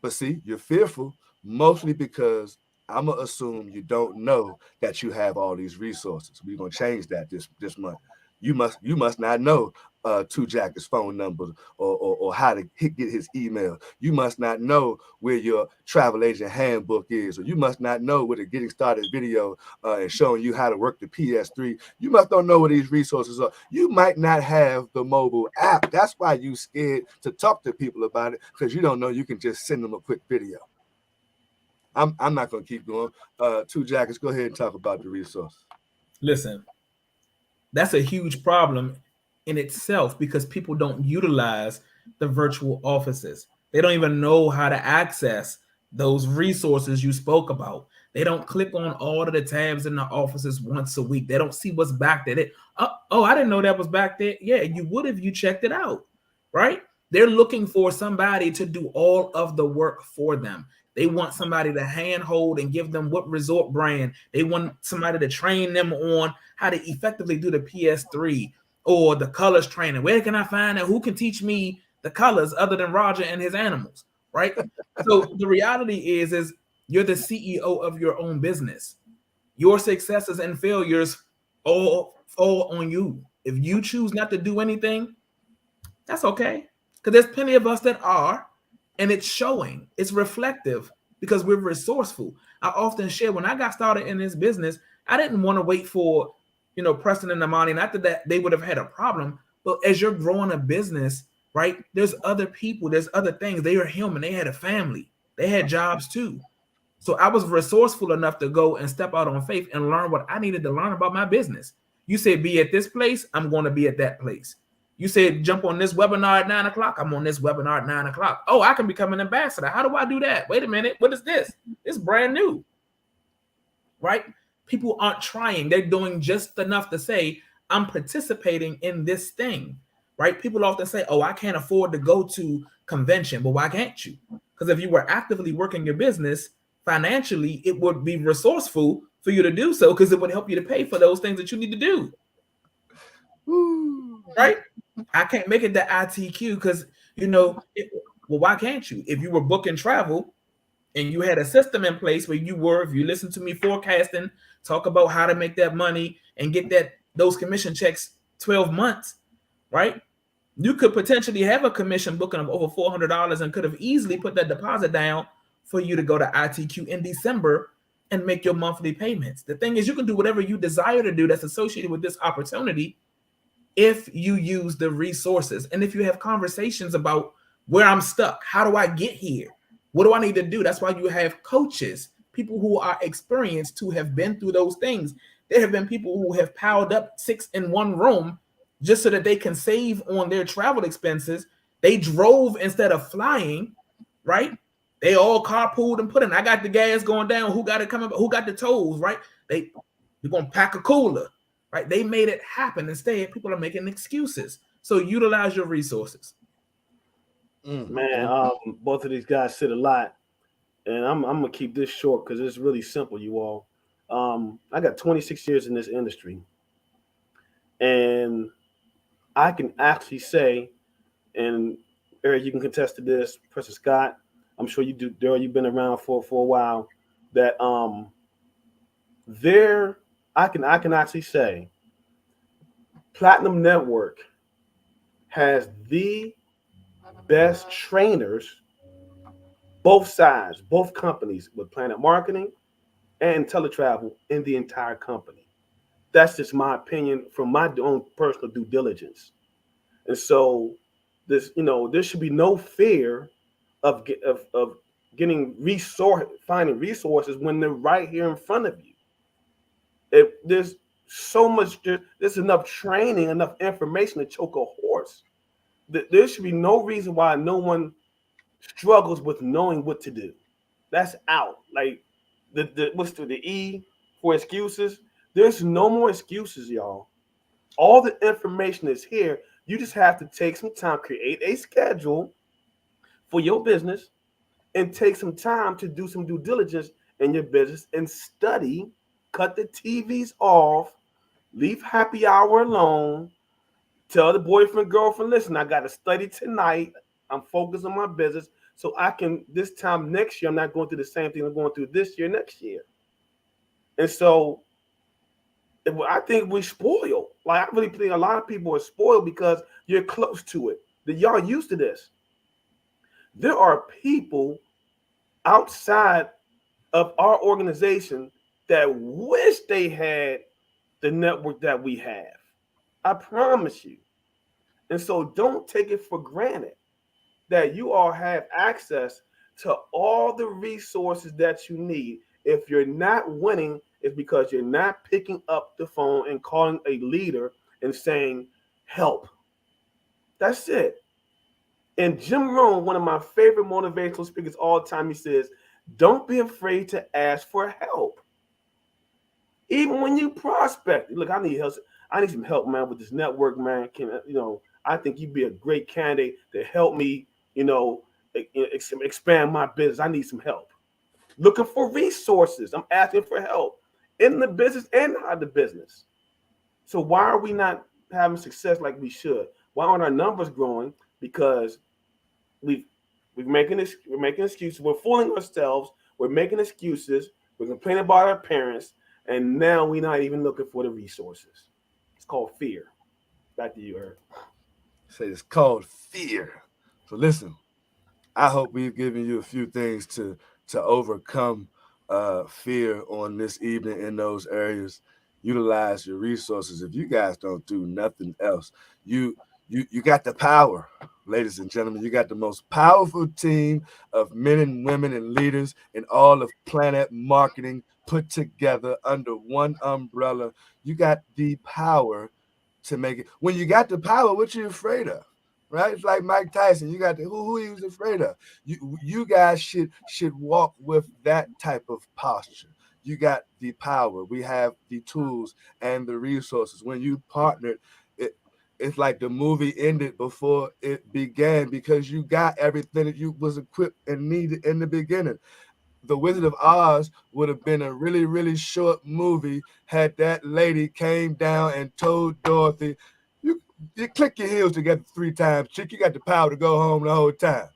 Speaker 1: But see, you're fearful mostly because I'm going to assume you don't know that you have all these resources. We're going to change that this month. You must not know 2Jack's phone number or how to get his email. You must not know where your travel agent handbook is, or you must not know what a getting started video and showing you how to work the PS3. You must don't know what these resources are. You might not have the mobile app. That's why you scared to talk to people about it, because you don't know you can just send them a quick video. I'm not gonna keep going. 2Jackets, go ahead and talk about the resource.
Speaker 3: Listen, that's a huge problem in itself because people don't utilize the virtual offices. They don't even know how to access those resources you spoke about. They don't click on all of the tabs in the offices once a week. They don't see what's back there. Oh, I didn't know that was back there. Yeah, you would if you checked it out, right? They're looking for somebody to do all of the work for them. They want somebody to handhold and give them what resort brand. They want somebody to train them on how to effectively do the PS3 or the colors training. Where can I find it? Who can teach me the colors other than Roger and his animals, right? So the reality is you're the CEO of your own business. Your successes and failures all fall on you. If you choose not to do anything, that's okay. Because there's plenty of us that are, and it's showing, it's reflective because we're resourceful. I often share when I got started in this business, I didn't want to wait for, Preston and Amani. Not that they would have had a problem, but as you're growing a business, right, there's other people, there's other things. They are human, they had a family, they had jobs too. So I was resourceful enough to go and step out on faith and learn what I needed to learn about my business. You said be at this place, I'm going to be at that place. You said jump on this webinar at 9 o'clock, I'm on this webinar at 9 o'clock. Oh, I can become an ambassador. How do I do that? Wait a minute. What is this? It's brand new, right? People aren't trying. They're doing just enough to say, I'm participating in this thing, right? People often say, oh, I can't afford to go to convention. But why can't you? Because if you were actively working your business financially, it would be resourceful for you to do so because it would help you to pay for those things that you need to do.
Speaker 1: Woo.
Speaker 3: Right? I can't make it the ITQ because, well, why can't you? If you were booking travel and you had a system in place where if you listen to me forecasting, talk about how to make that money and get those commission checks 12 months, right? You could potentially have a commission booking of over $400 and could have easily put that deposit down for you to go to ITQ in December and make your monthly payments. The thing is, you can do whatever you desire to do that's associated with this opportunity if you use the resources and if you have conversations about where I'm stuck, how do I get here? What do I need to do? That's why you have coaches, people who are experienced, who have been through those things. There have been people who have piled up 6 in one room just so that they can save on their travel expenses. They drove instead of flying, right? They all carpooled and put in. I got the gas going down. Who got it coming? Who got the tolls, right? You're gonna pack a cooler, right? They made it happen. Instead, people are making excuses. So utilize your resources.
Speaker 2: Man, both of these guys said a lot, and I'm gonna keep this short because it's really simple, you all. I got 26 years in this industry, and I can actually say, and Eric, you can contest to this, Professor Scott, I'm sure you do, Daryl, you've been around for a while, that there I can actually say Platinum Network has the best trainers, both sides, both companies with Planet Marketing and teletravel in the entire company. That's just my opinion from my own personal due diligence. And so there should be no fear of getting finding resources when they're right here in front of you. If there's so much, there's enough training, enough information to choke a horse. There should be no reason why no one struggles with knowing what to do. That's out. Like the E for excuses. There's no more excuses, y'all. All the information is here. You just have to take some time, create a schedule for your business, and take some time to do some due diligence in your business and study. Cut the TVs off. Leave happy hour alone. Tell the boyfriend, girlfriend, listen, I got to study tonight. I'm focused on my business. So I can, this time next year, I'm not going through the same thing I'm going through this year, next year. And so I think we spoiled. Like, I really think a lot of people are spoiled because you're close to it. That y'all used to this. There are people outside of our organization that wish they had the network that we have. I promise you. And so don't take it for granted that you all have access to all the resources that you need. If you're not winning, it's because you're not picking up the phone and calling a leader and saying, help. That's it. And Jim Rohn, one of my favorite motivational speakers all the time, he says, Don't be afraid to ask for help. Even when you prospect, look, I need help. I need some help, man, with this network, man. I think you'd be a great candidate to help me, you know, expand my business. I need some help. Looking for resources. I'm asking for help in the business and out of the business. So why are we not having success like we should? Why aren't our numbers growing? Because we've we're making excuses. We're fooling ourselves. We're making excuses. We're complaining about our parents, and now we're not even looking for the resources. It's called fear. Back to you, Eric.
Speaker 1: Say it's called fear. So listen, I hope we've given you a few things to overcome fear on this evening in those areas. Utilize your resources. If you guys don't do nothing else, you you got the power, ladies and gentlemen. You got the most powerful team of men and women and leaders in all of Planet Marketing put together under one umbrella. You got the power to make it. When you got the power, what you afraid of? Right? It's like Mike Tyson. You got the who he was afraid of. You guys should walk with that type of posture. You got the power. We have the tools and the resources. When you partnered, it it's like the movie ended before it began because you got everything that you was equipped and needed in the beginning. The Wizard of Oz would have been a really, really short movie had that lady came down and told Dorothy, you, you click your heels together 3 times, chick. You got the power to go home the whole time.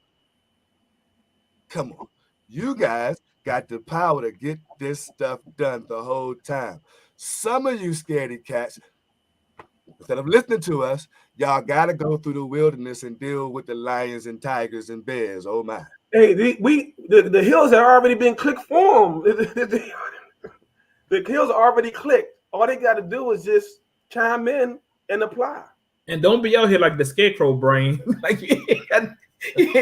Speaker 1: Come on. You guys got the power to get this stuff done the whole time. Some of you scaredy cats, instead of listening to us, y'all got to go through the wilderness and deal with the lions and tigers and bears. Oh, my.
Speaker 2: Hey, the hills have already been clicked for them. The hills are already clicked. All they got to do is just chime in and apply.
Speaker 3: And don't be out here like the scarecrow brain. Like you ain't got, you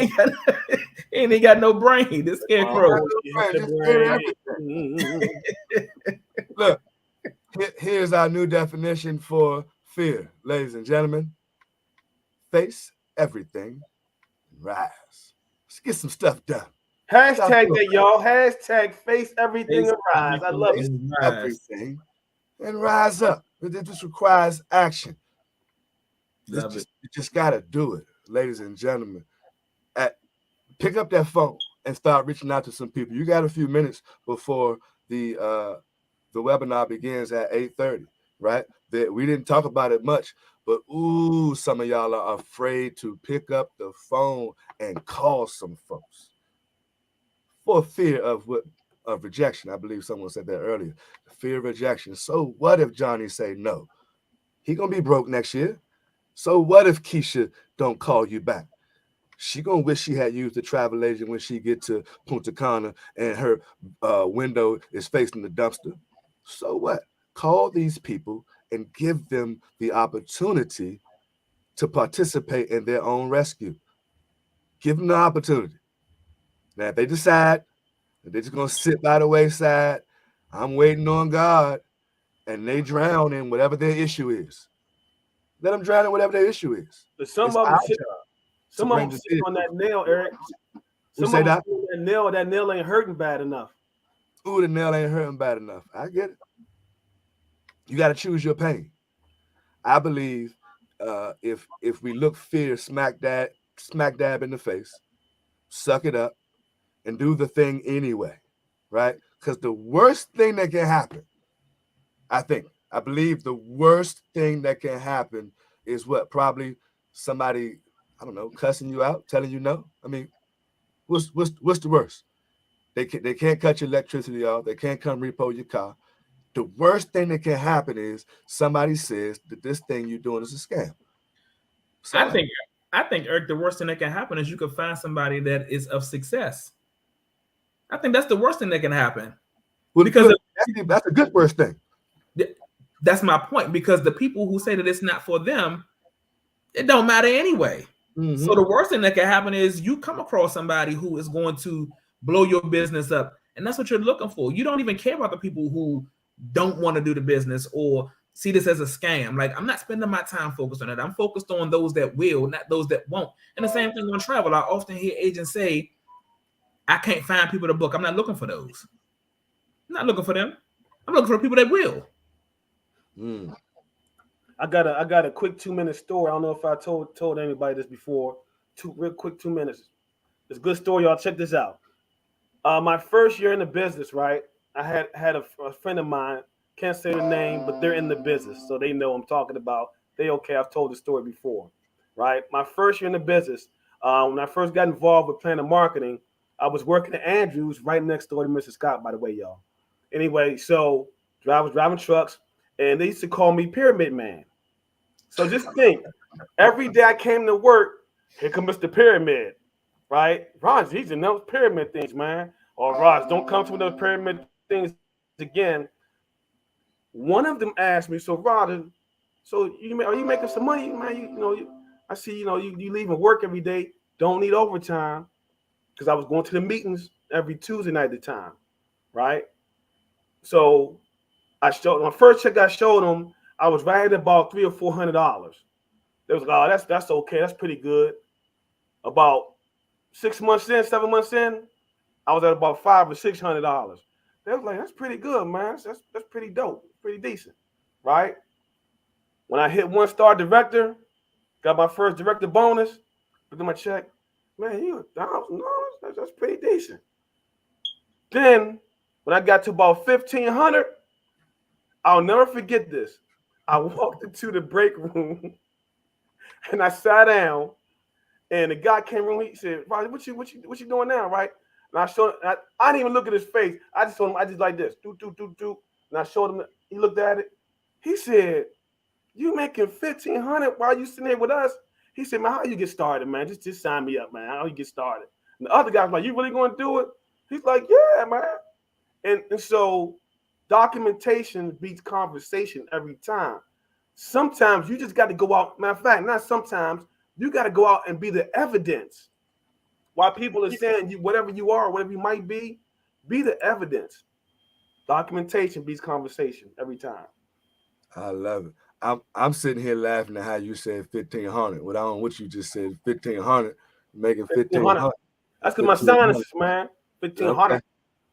Speaker 3: ain't got no brain. The scarecrow.
Speaker 2: Oh, you have the
Speaker 1: Just hear
Speaker 2: brain.
Speaker 1: everything. Look, here's our new definition for fear, ladies and gentlemen. Face everything and rise. Let's get some stuff done.
Speaker 2: Hashtag that, y'all. Hashtag face everything
Speaker 3: Face
Speaker 2: and rise. I love
Speaker 1: Face
Speaker 2: it.
Speaker 1: everything and rise up. It just requires action.
Speaker 3: Love it.
Speaker 1: You just gotta do it, ladies and gentlemen. At, pick up that phone and start reaching out to some people. You got a few minutes before the webinar begins at 8:30, right? That we didn't talk about it much, but ooh, some of y'all are afraid to pick up the phone and call some folks for fear of what of rejection. I believe someone said that earlier. The fear of rejection. So what if Johnny say no? He gonna be broke next year. So what if Keisha don't call you back? She gonna wish she had used the travel agent when she get to Punta Cana and her window is facing the dumpster. So what? Call these people and give them the opportunity to participate in their own rescue. Give them the opportunity. Now, if they decide that they're just gonna sit by the wayside, I'm waiting on God, and they drown in whatever their issue is. Let them drown in whatever their issue is.
Speaker 2: But some
Speaker 1: It's
Speaker 2: of
Speaker 1: our
Speaker 2: them sit,
Speaker 1: job to
Speaker 2: some of
Speaker 1: bring
Speaker 2: them
Speaker 1: the
Speaker 2: sit on
Speaker 1: vehicle.
Speaker 2: that nail, Eric.
Speaker 1: We
Speaker 2: Some
Speaker 1: say
Speaker 2: of them
Speaker 1: that.
Speaker 2: sit on that nail. That nail ain't hurting bad enough.
Speaker 1: Ooh, the nail ain't hurting bad enough. I get it. You got to choose your pain. I believe if we look fear smack dab in the face, suck it up, and do the thing anyway, right? Because the worst thing that can happen, I believe the worst thing that can happen is what probably somebody, I don't know, cussing you out, telling you no. I mean, what's the worst? They can't cut your electricity off. They can't come repo your car. The worst thing that can happen is somebody says that this thing you're doing is a scam. So
Speaker 3: I
Speaker 1: what?
Speaker 3: think I think Eric, the worst thing that can happen is you could find somebody that is of success. I think that's the worst thing that can happen
Speaker 1: Well,
Speaker 3: because
Speaker 1: look, that's a good worst thing.
Speaker 3: that's my point. Because the people who say that it's not for them, it don't matter anyway. So
Speaker 1: Mm-hmm.
Speaker 3: the worst thing that can happen is you come across somebody who is going to blow your business up, and that's what you're looking for. You don't even care about the people who don't want to do the business or see this as a scam. Like, I'm not spending my time focused on it. I'm focused on those that will, not those that won't. And the same thing on travel. I often hear agents say, I can't find people to book. I'm not looking for those. I'm not looking for them. I'm looking for people that will.
Speaker 1: Mm.
Speaker 2: I got a quick 2 minute story. I don't know if I told anybody this before. Real quick 2 minutes. It's a good story, y'all. Check this out. My first year in the business, right? I had a friend of mine. Can't say the name, but they're in the business, so they know I'm talking about. They okay. I've told the story before, right? My first year in the business, when I first got involved with planning marketing, I was working at Andrews, right next door to Mr. Scott, by the way, y'all. Anyway, so I was driving trucks, and they used to call me Pyramid Man. So just think, every day I came to work, here comes Mr. Pyramid, right? Raj, he's in those pyramid things, man. Or Raj, don't come to those pyramid things again. One of them asked me, so Raj, so are you making some money, man? I see, you leaving work every day, don't need overtime, because I was going to the meetings every Tuesday night at the time, right? So I showed my first check I showed them, I was right at about $300 or $400. They was like, oh, that's okay, that's pretty good. About 6 months in, 7 months in, I was at about $500 or $600. They was like, that's pretty good, man. That's pretty dope, pretty decent, right? When I hit 1 star director, got my first director bonus, looked at my check, man, you $1,000. That's pretty decent. Then when I got to about 1,500, I'll never forget this. I walked into the break room and I sat down. And the guy came in. He said, "Ronnie, what you doing now, right?" And I showed. I didn't even look at his face. I just told him. I just like this. Do do do do. And I showed him. He looked at it. He said, "You making 1,500 while you sitting here with us?" He said, "Man, how you get started, man? Just sign me up, man. How you get started?" And the other guy's like, "You really going to do it?" He's like, "Yeah, man." And so documentation beats conversation every time. Sometimes you just got to go out. Matter of fact, not sometimes, you got to go out and be the evidence. While people are saying you, whatever you are, whatever you might be the evidence. Documentation beats conversation every time.
Speaker 1: I love it. I'm sitting here laughing at how you said 1,500. What I don't what you just said 1,500, making
Speaker 2: 1,500.
Speaker 1: 1,500.
Speaker 2: That's because my
Speaker 1: 1,500.
Speaker 2: sinuses, man. 1,500.
Speaker 1: Okay.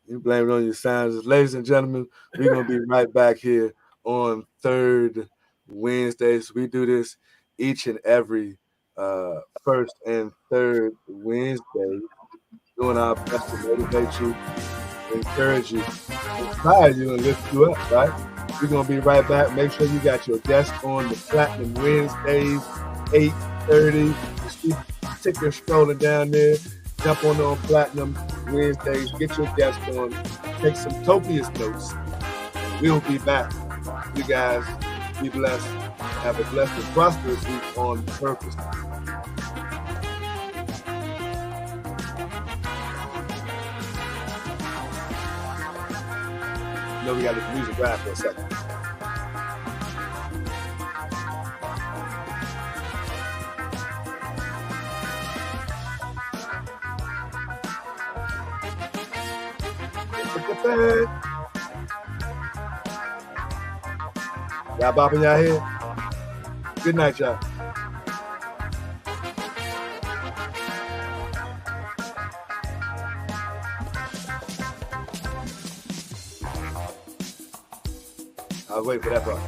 Speaker 1: You blame it on your signs. Ladies and gentlemen, we're gonna be right back here on third Wednesdays. We do this each and every first and third Wednesday, doing our best to motivate you, encourage you, inspire you, and lift you up, right? We're gonna be right back. Make sure you got your guest on the Platinum Wednesdays, 8:30. You see the ticker scrolling down there. Jump on Platinum Wednesdays. Get your guest on. Take some copious notes. And we'll be back. You guys be blessed. Have a blessed and prosperous week on purpose. You know we got this music rap for a second. Y'all bopping y'all head? Good night, y'all. I was waiting for that part.